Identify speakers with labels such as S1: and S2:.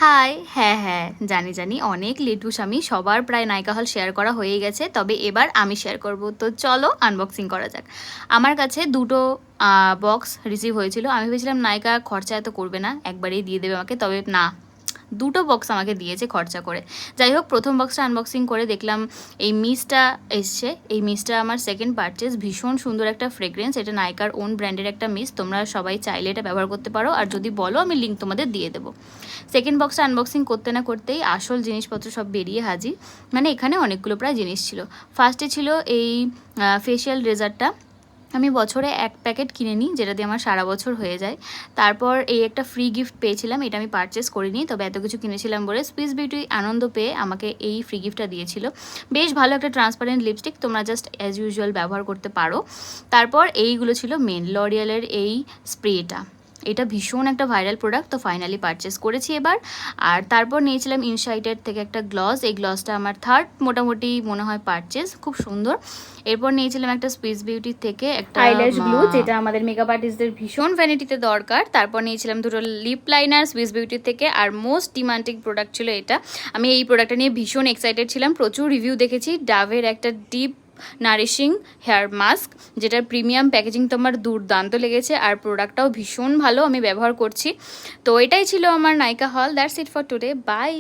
S1: High, হ্যাঁ, হ্যাঁ, জানি, জানি অনেক লেটুস সবার প্রায় নায়িকা হল শেয়ার করা হয়ে গেছে। তবে এবার আমি শেয়ার করব। তো চলো আনবক্সিং করা যাক। আমার কাছে ২ টো বক্স রিসিভ হয়েছিল। আমি ভেবেছিলাম নায়িকা খরচা এত করবে না, একবারেই দিয়ে দেবে আমাকে। তবে না, ২ টো বক্স আমাকে দিয়েছে খরচা করে। যাই হোক, ১ম বক্সটা আনবক্সিং করে দেখলাম এই মিস্টটা এসছে। এই মিস্টটা আমার সেকেন্ড পারচেজ। ভীষণ সুন্দর একটা ফ্রেগ্রেন্স। এটা নায়িকার ওন ব্র্যান্ডের একটা মিস্ট। তোমরা সবাই চাইলে এটা ব্যবহার করতে পারো। আর যদি বলো আমি লিঙ্ক তোমাদের দিয়ে দেবো। সেকেন্ড বক্সটা আনবক্সিং করতে না করতেই আসল জিনিসপত্র সব বেরিয়ে হাজির। মানে এখানে অনেকগুলো প্রায় জিনিস ছিল। ফার্স্টে ছিল এই ফেশিয়াল রেজারটা। আমি বছরে ১ প্যাকেট কিনে নিই, যেটা দিয়ে আমার সারা বছর হয়ে যায়। তারপর এই একটা ফ্রি গিফট পেয়েছিলাম। এটা আমি পারচেস করিনি, তবে এত কিছু কিনেছিলাম বলে সুইস বিউটি আনন্দ পেয়ে আমাকে এই ফ্রি গিফটটা দিয়েছিল। বেশ ভালো একটা ট্রান্সপারেন্ট লিপস্টিক, তোমরা জাস্ট অ্যাজ ইউজুয়াল ব্যবহার করতে পারো। তারপর এইগুলো ছিল মেন লরিয়ালের এই স্প্রেটা। এটা ভীষণ একটা ভাইরাল প্রোডাক্ট, তো ফাইনালি পারচেস করেছি এবার। আর তারপর নিয়েছিলাম ইনসাইটের থেকে একটা গ্লস। এই গ্লসটা আমার থার্ড মোটামুটি মনে হয় পারচেস, খুব সুন্দর। এরপর নিয়েছিলাম একটা সুইস বিউটির থেকে একটা আইল্যাশ গ্লু, যেটা আমাদের মেকআপ আর্টিস্টদের ভীষণ ভ্যানিটিতে দরকার। তারপর নিয়েছিলাম 2টো লিপ লাইনার সুইস বিউটির থেকে। আর মোস্ট ডিমান্ডিং প্রোডাক্ট ছিল এটা। আমি এই প্রোডাক্টটা নিয়ে ভীষণ এক্সাইটেড ছিলাম, প্রচুর রিভিউ দেখেছি। ডাভের একটা ডিপ নারিশিং হেয়ার মাস্ক, যেটার প্রিমিয়াম প্যাকেজিং তো আমার দুর্দান্ত লেগেছে, আর প্রোডাক্টটাও ভীষণ ভালো, আমি ব্যবহার করছি। তো এটাই ছিল আমার নায়িকা হল। That's it for today, by.